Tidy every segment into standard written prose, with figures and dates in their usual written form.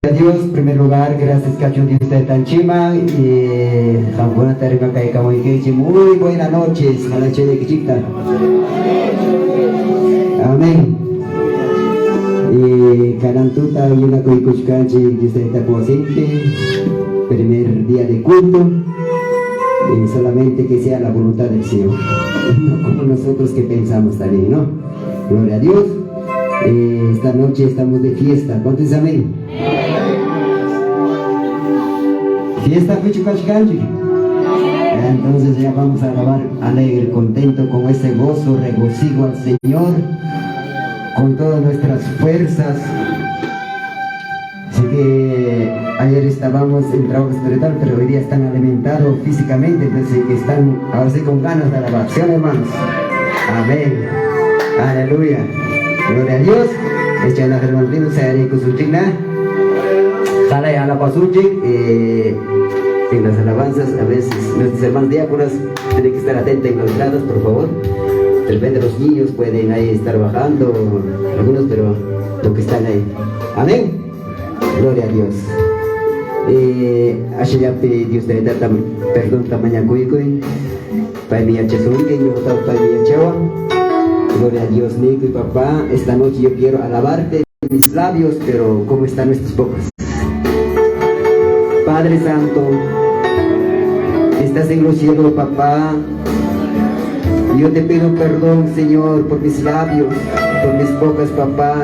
Dios, en primer lugar, gracias Cacho Dios de Tanchima y muy buenas noches, amén. Y Carantuta y una coicuchcanchi Dios de Tacuacente, primer día de culto, y solamente que sea la voluntad del Señor, no como nosotros que pensamos también, ¿no? Gloria a Dios. Esta noche estamos de fiesta, ¿cuántos amén? Fiesta Cuchucachcanchi. Entonces ya vamos a alabar alegre, contento, con ese gozo, regocijo al Señor, con todas nuestras fuerzas. Así que ayer estábamos en trabajo espiritual, pero hoy día están alimentados físicamente, entonces que están ahora sí con ganas de alabar, ¿sí, hermanos? Amén. Aleluya. Gloria a Dios. Echa la hermanita, se haré con su chingada. Sale a la pasuchi. En las alabanzas, a veces nuestros hermanos diáconos tienen que estar atentos en los lados, por favor. De repente los niños pueden ahí estar bajando, algunos, pero los que están ahí. Amén. Gloria a Dios. Así ya Dios te da perdón tamaña cuicuin. Para mi achesunque, yo para mi achewa. Gloria a Dios, Nico y papá. Esta noche yo quiero alabarte mis labios, pero ¿cómo están nuestras bocas? Padre Santo, estás en los cielos, papá. Yo te pido perdón, Señor, por mis labios, por mis bocas, papá,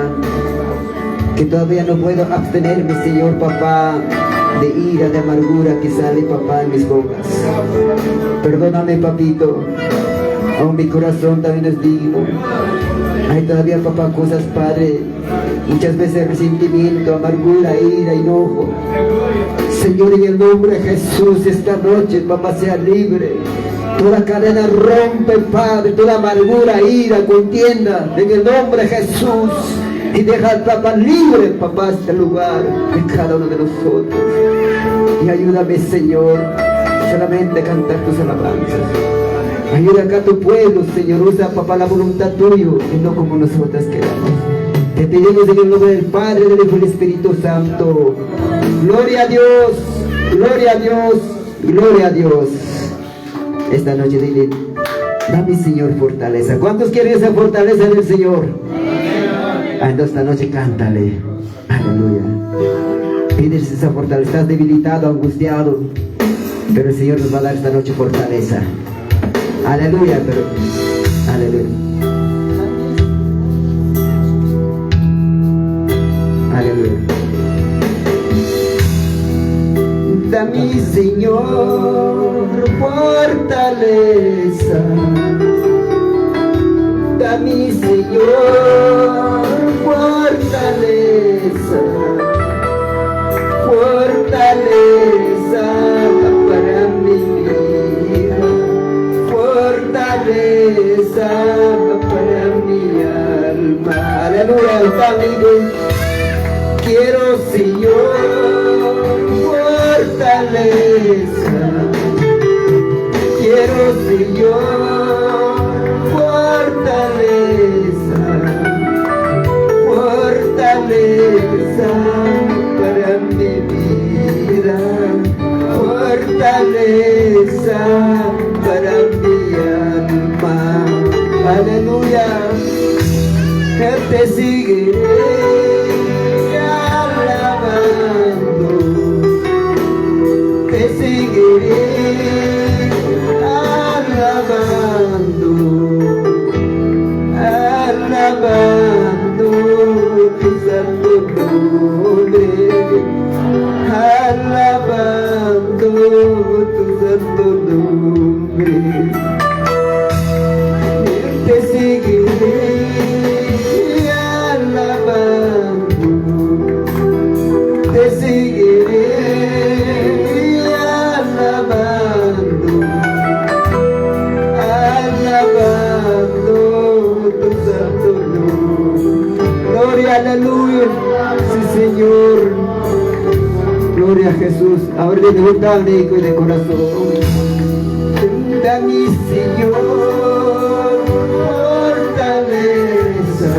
que todavía no puedo abstenerme, Señor, papá, de ira, de amargura que sale, papá, en mis bocas. Perdóname, papito. Aún mi corazón también es digno. Hay todavía, papá, cosas, Padre, muchas veces resentimiento, amargura, ira, enojo. Señor, en el nombre de Jesús, esta noche, papá, sea libre. Toda cadena rompe, Padre, toda amargura, ira, contienda, en el nombre de Jesús. Y deja al papá libre, papá, este lugar, de cada uno de nosotros. Y ayúdame, Señor, solamente a cantar tus alabanzas. Ayuda acá a tu pueblo, Señor, usa, papá, la voluntad tuya y no como nosotras queramos. Te pedimos en el nombre del Padre, del Hijo y del Espíritu Santo. Gloria a Dios, gloria a Dios, gloria a Dios. Esta noche dile, dame, Señor, fortaleza. ¿Cuántos quieren esa fortaleza del Señor? Entonces esta noche cántale. Aleluya. Pides esa fortaleza. Estás debilitado, angustiado, pero el Señor nos va a dar esta noche fortaleza. Aleluya, pero aleluya. Aleluya. Dame, Señor, fortaleza. Dame, Señor, fortaleza. Fortaleza para mi vida. Fortaleza para mi alma. Aleluya, amigo. Quiero, Señor, fortaleza. Quiero, Señor, fortaleza. Fortaleza para mi vida. Fortaleza para mi alma. Aleluya. Él te seguiré alabando. Te seguiré alabando. Alabando tu santo nombre. Alabando tu santo nombre. Te seguiré alabando. Te seguiré alabando. Alabando tu santo nombre. Gloria, aleluya. Sí, Señor. Gloria a Jesús. Abre de verdad y de corazón. Dame, Señor, fortaleza.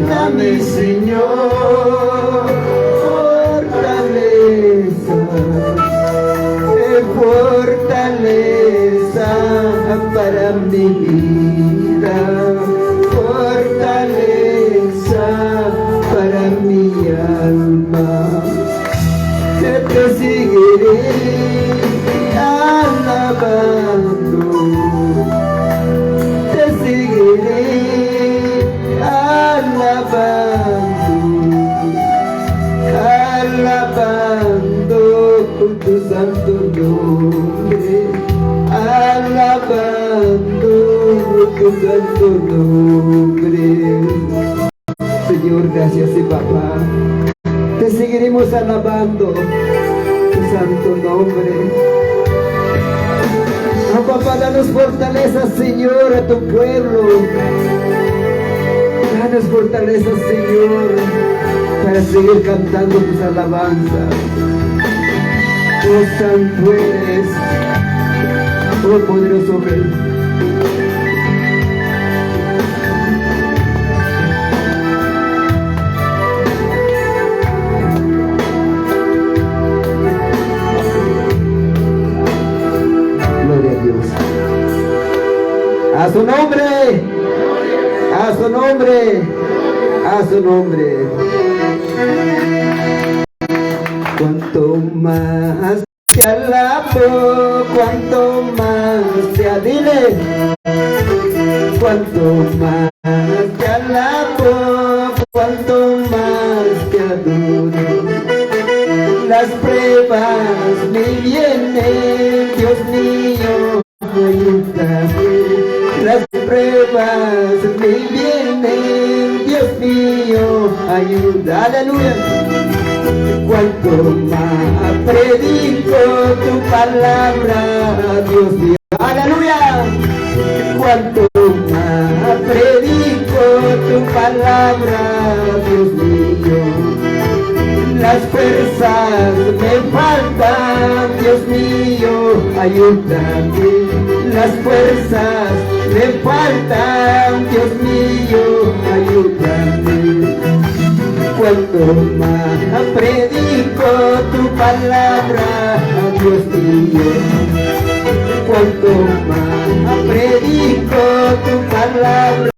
Dame, Señor, mi alma, que te seguiré alabando, te seguiré alabando tu santo nombre, alabando tu santo nombre. Señor, gracias y papá, te seguiremos alabando tu santo nombre. Oh papá, danos fortaleza, Señor, a tu pueblo. Danos fortaleza, Señor, para seguir cantando tus alabanzas. Oh santo eres, oh poderoso Rey. Gloria a Dios. A su nombre, a su nombre, a su nombre. Cuanto más te alabo, cuanto más te adile, cuanto más te alabo, cuanto más te adoro. Las pruebas me vienen, Dios mío, ayúdame. Las pruebas me vienen, Dios mío, ayuda, aleluya. Cuanto más predico tu palabra, Dios mío, aleluya. Cuanto más predico tu palabra, Dios mío, las fuerzas me faltan, Dios mío, ayúdame. Las fuerzas me faltan, Dios mío, ayúdame. Cuanto más predico tu palabra, Dios mío, cuanto más predico tu palabra,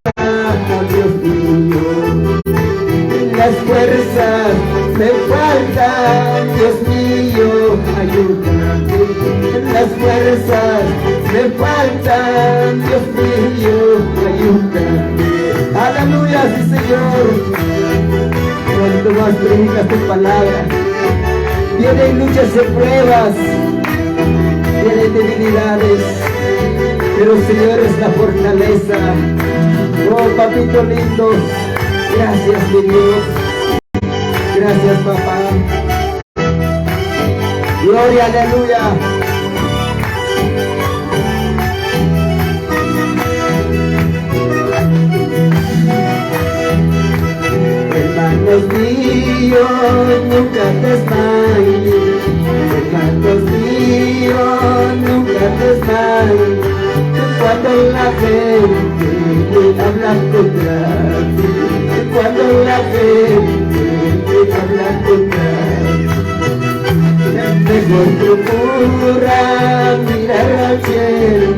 Dios mío, las fuerzas me faltan, Dios mío, ayúdame. Las fuerzas me faltan, Dios mío, ayúdame. Aleluya, sí, Señor. Cuanto más predicas tu palabra, vienen luchas y pruebas, vienen debilidades, pero Señor es la fortaleza. Oh papito lindo, gracias mi Dios, gracias papá. Gloria, aleluya. Hermanos míos, nunca desmayes. Hermanos míos, nunca desmayes. Cuando la gente habla contra ti, cuando la gente habla contra ti, mejor procura mirar al cielo,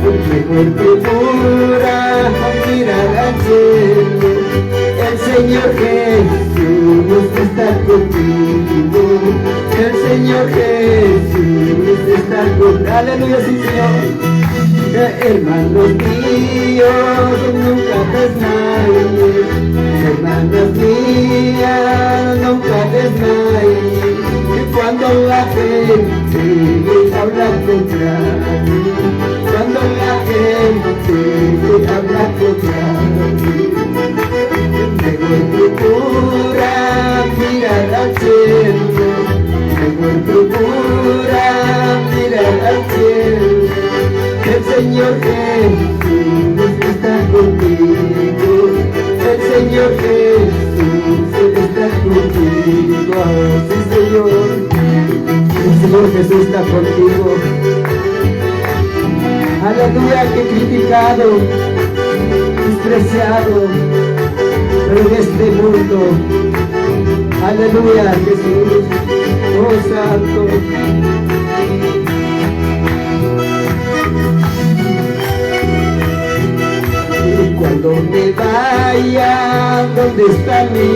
mejor procura mirar al cielo. El Señor Jesús está contigo, el Señor Jesús está contigo. Aleluya, sí, Señor. Hermanos míos, nunca desmayes. Hermanas mías, nunca desmayes. Cuando la gente habla contra ti, cuando la gente habla contra ti, mejor procura mirar al cielo, mejor procura mirar al cielo. El Señor Jesús está contigo, el Señor Jesús está contigo, sí Señor, el Señor Jesús está contigo. Aleluya, que criticado, despreciado, pero en este mundo, aleluya, Jesús, oh santo. Cuando me vaya, ¿dónde está mi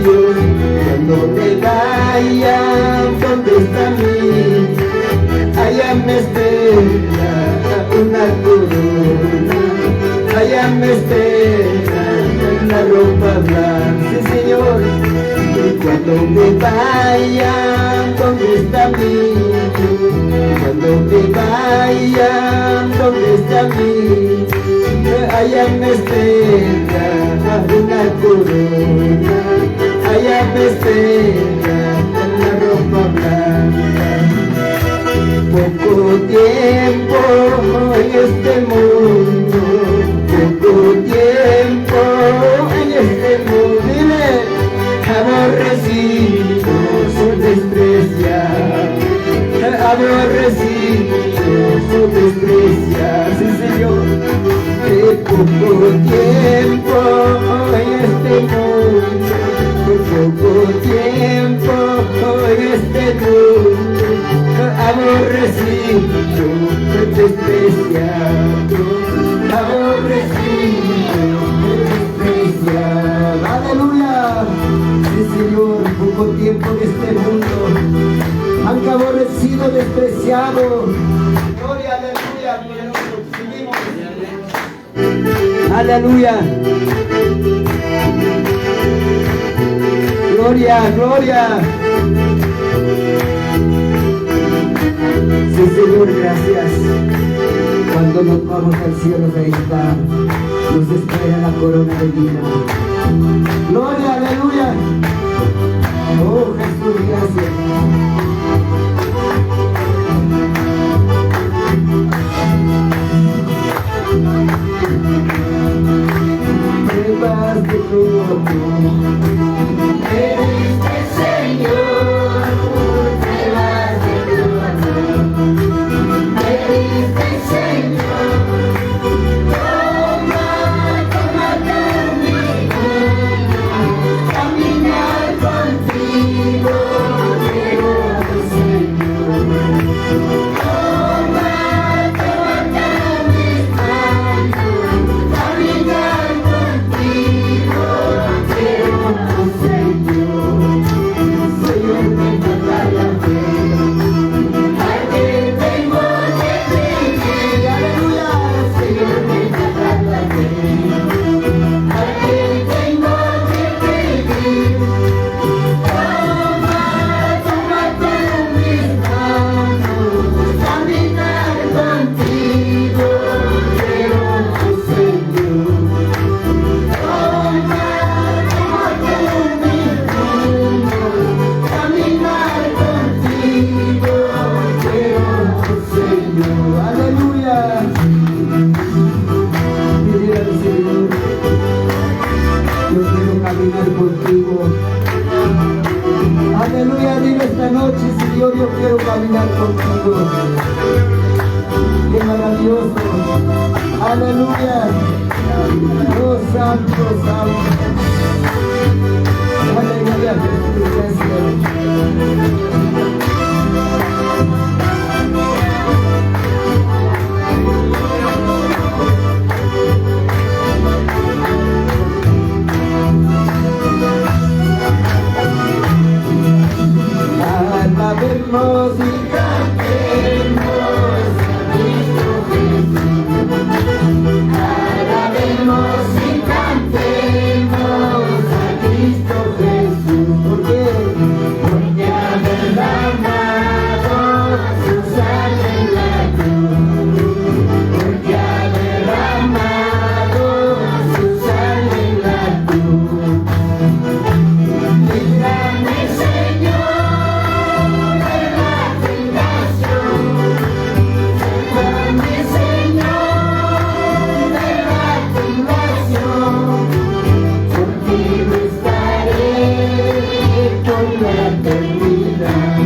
Dios? Cuando me vaya, ¿dónde está mi? Allá me espera una corona, allá me espera una ropa blanca, sí Señor. Y cuando me vaya, ¿dónde está mi Dios? Cuando me vaya, ¿dónde está mi? Allá me espera una corona, allá me espera la ropa blanca. Poco tiempo en este mundo, poco tiempo en este mundo, dile, aborrecido, soy despreciado, aborrecido, soy despreciado, sí Señor. Poco tiempo en este mundo, poco tiempo en este mundo, aborrecido, despreciado, aborrecido, despreciado. Aleluya, sí Señor, poco tiempo en este mundo, aunque aborrecido, despreciado. Gloria, aleluya, seguimos. Aleluya. Gloria, gloria. Sí, Señor, gracias. Cuando nos vamos al cielo, ahí está, nos espera la corona de vida. Gloria, aleluya. Oh, Jesús, gracias. Pruebas de todo, Este Señor, pruebas de tu amor. Este Señor, toma conmigo, caminar contigo, pero Señor, toma mis manos, caminar contigo, pero Señor, Señor, me mata la fe. ¿A qué tengo que pedir? Aleluya, Señor, me mata la fe. ¿A qué tengo que pedir? Toma mis manos, caminar contigo, pero Señor, toma mis manos, caminar contigo, pero Señor. aleluya. Dile al Señor, yo quiero caminar contigo. Aleluya, dile esta noche, Señor, yo quiero caminar contigo. Qué maravilloso. Aleluya. Oh, santo, santo. Aleluya, Jesús, gracias. Alabemos y Cantemos a Cristo Jesús. Alabemos y cantemos a Cristo Jesús. ¿por qué? Porque ha derramado su sangre en la cruz. Porque ha derramado su sangre en la cruz. Líbrame, Señor, de la tentación. Líbrame, Señor, de la tentación. Contigo estaré con la eternidad.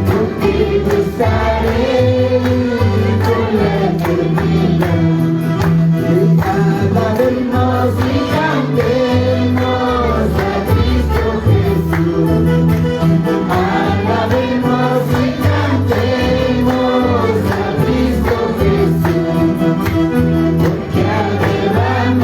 Contigo estaré con la eternidad. Alabemos y cantemos a Cristo Jesús. Alabemos y cantemos a Cristo Jesús. Porque ha derramado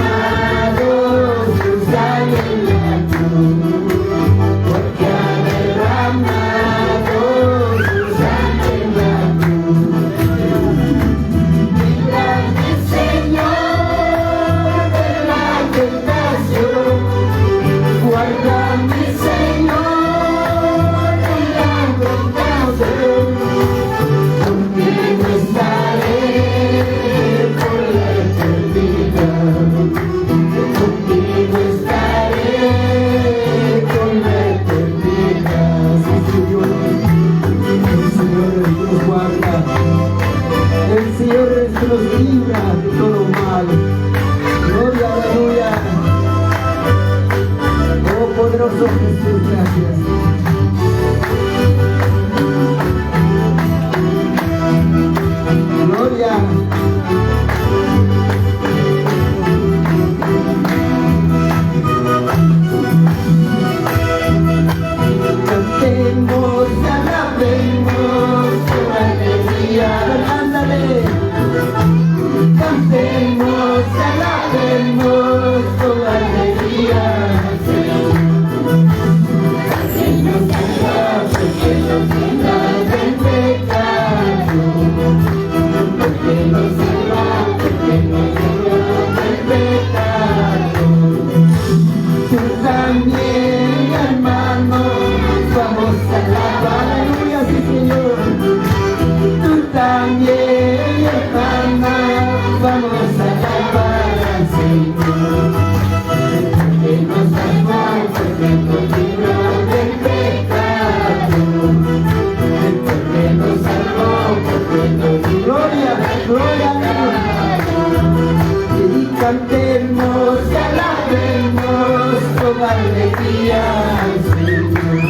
libra de todo mal. Gloria, aleluya. Oh poderoso Jesús, gracias. Gloria. Cantemos, alabemos con alegría. Ándale. Cantemos, alabemos con alegría. Señor, porque nos libra del pecado. Porque nos salva, porque nos libra del pecado. Tú también, hermano, vamos a alabar, aleluya, sí Señor. Tú también, hermana, vamos a alabar al Señor. Porque nos salva, porque nos libró del pecado. Porque nos salvó, porque nos libró. Gloria, gloria a Dios. Y cantemos y alabemos con alegría al Señor.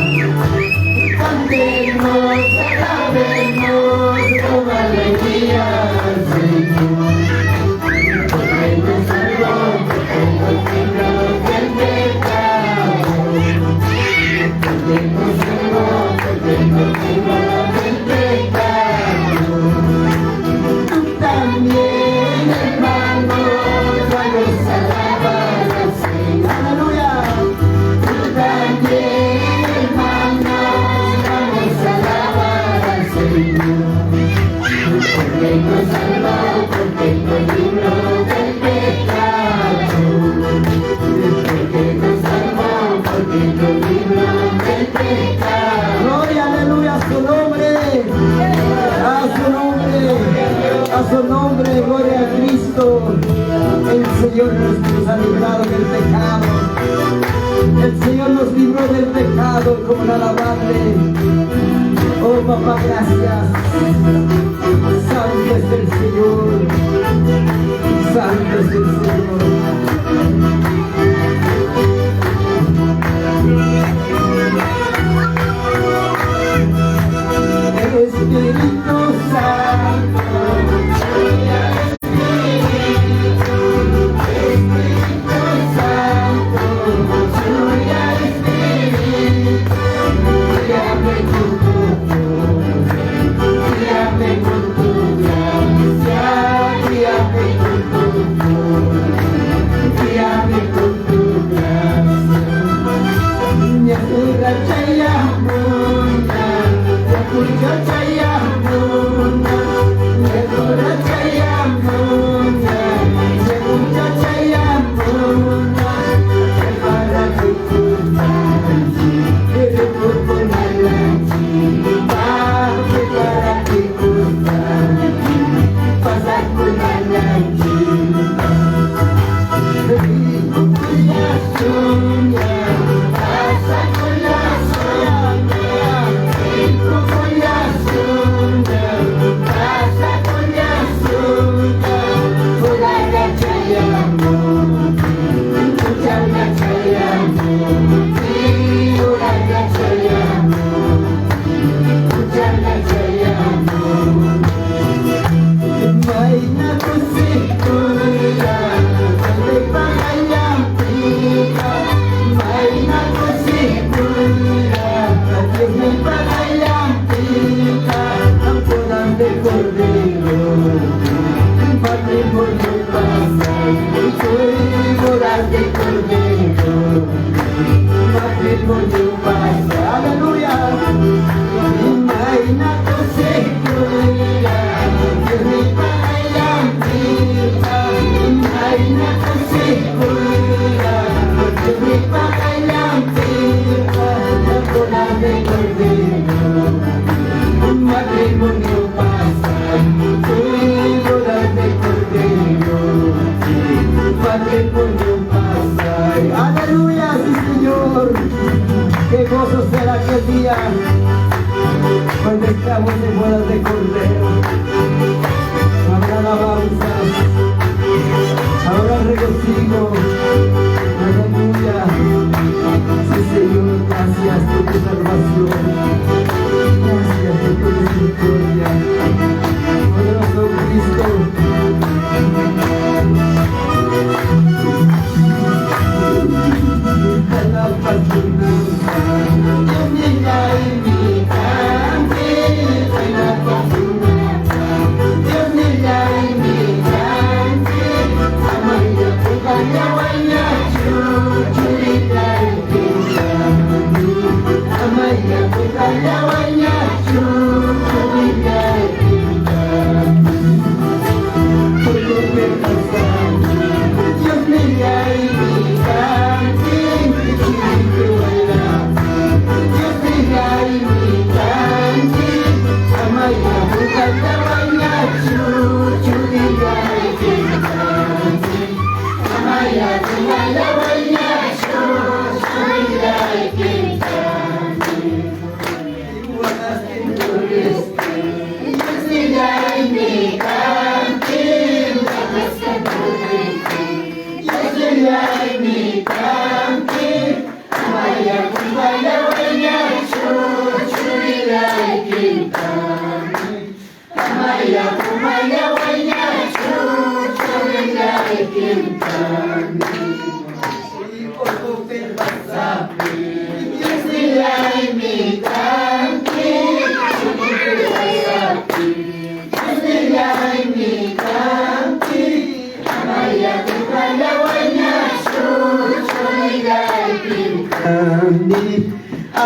Cantemos y alabemos con alegría al Señor. Porque nos salvó, porque nos libró del pecado. Porque nos salvó, porque nos libró del pecado. Tú también, hermano, vamos a alabar al Señor. Aleluya. Tú también, hermano, vamos a alabar al Señor. Porque nos salvó, porque nos libró del pecado. Porque nos salvó, porque nos libró del pecado. Gloria, aleluya, a su nombre. A su nombre. A su nombre, gloria a Cristo. El Señor nos ha librado del pecado. El Señor nos libró del pecado, como alabarle. Oh papá, gracias. Santo es el Señor. Santo es el Señor. Espíritu Santo. Aleluya, sí Señor. Qué gozo será aquel día cuando estamos en bodas de Cordero. Habrá alabanza. regocijo. Aleluya. Sí, Señor, gracias por tu salvación. Gracias por tu misericordia. Poderoso Cristo. La paz del mundo. Dios me da en mi cante, la paz del mundo. Dios me da en mi cante, amaya, pugaya, guaya, churita, amaya, pugaya, guaya, churita, todo me pasa. Dios me da en mi cante, churita, guaya. Dios me da en mi cante, amaya, pugaya, guaya, churita, amaya, pugaya, guaya, churita,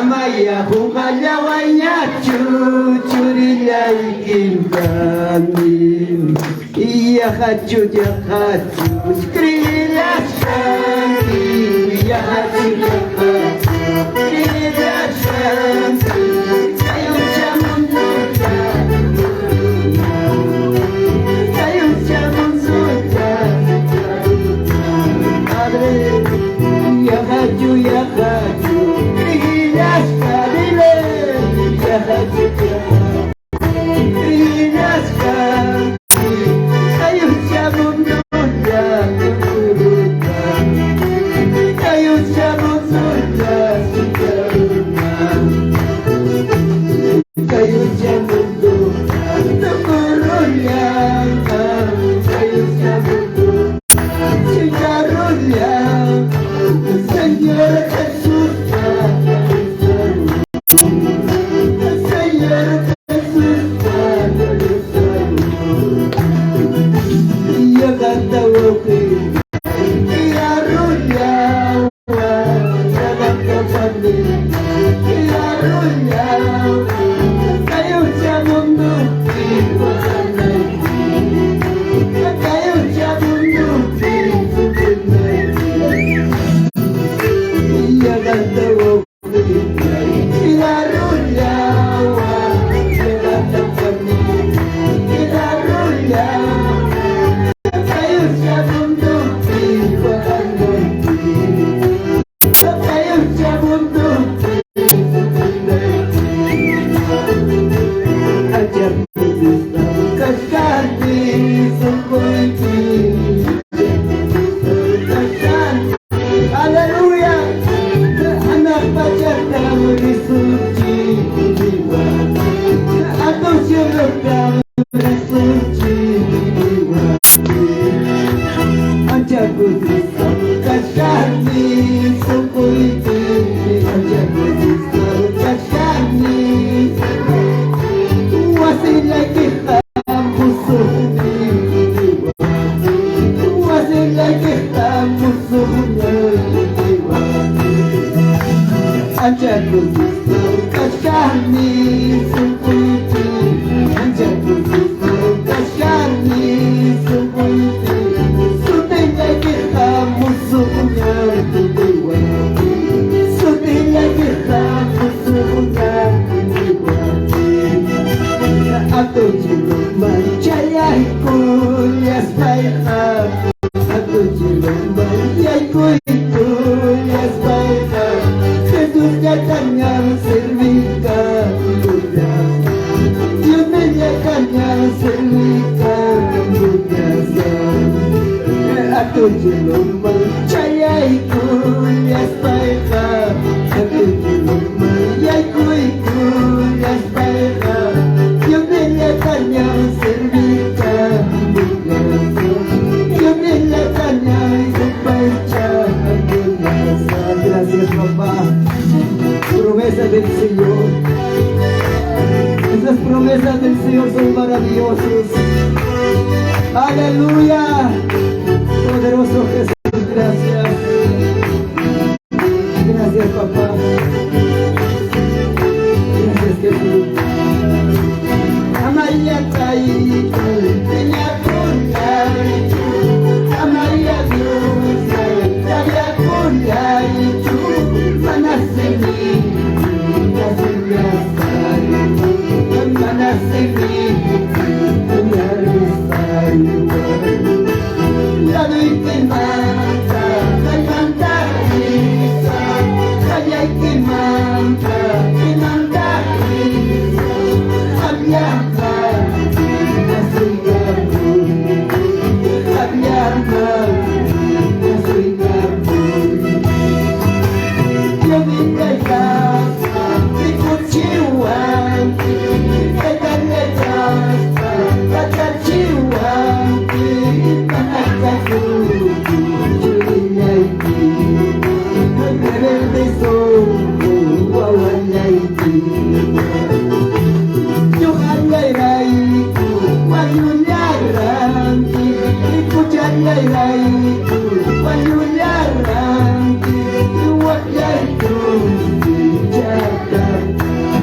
amaya humaya wanya cucurinya ikin kami iya hacu ya hacu skrila shanti iya hacu ya hacu skrila shanti kayu jamun suja kayu jamun suja Padre ya hacu ya hacu Dios me llama a servir, Lummal Chayay kuyas paika Kakuti lummal Yay kuyas paika Yung nilatanyang servika Yung nilatanyang sumpacha Gracias papá Promesa del Señor Esas promesas del Señor son maravillosas Aleluya Poderoso Jesús, gracias. Gracias, papá. Gracias, Jesús. Amaya Taito, Peña Punaichu. Amaya Dios, Taya Punaichu. Manasemi, Nasigasari. Manasemi, Nasigasari. Ladoy que manta, manta risa, callay que manta risa, abiarma, nasoy garbul, abiarma, nasoy garbul. Yo vine casa, mi cuchiwan, edale casa, kachiwan.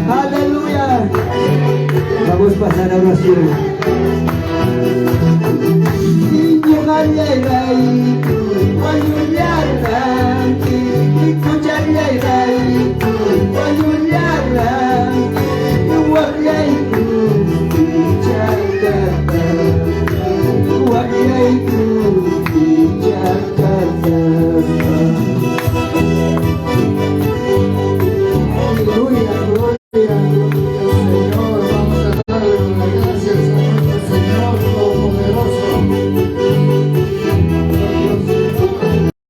Aleluya. Vamos a pasar a oración.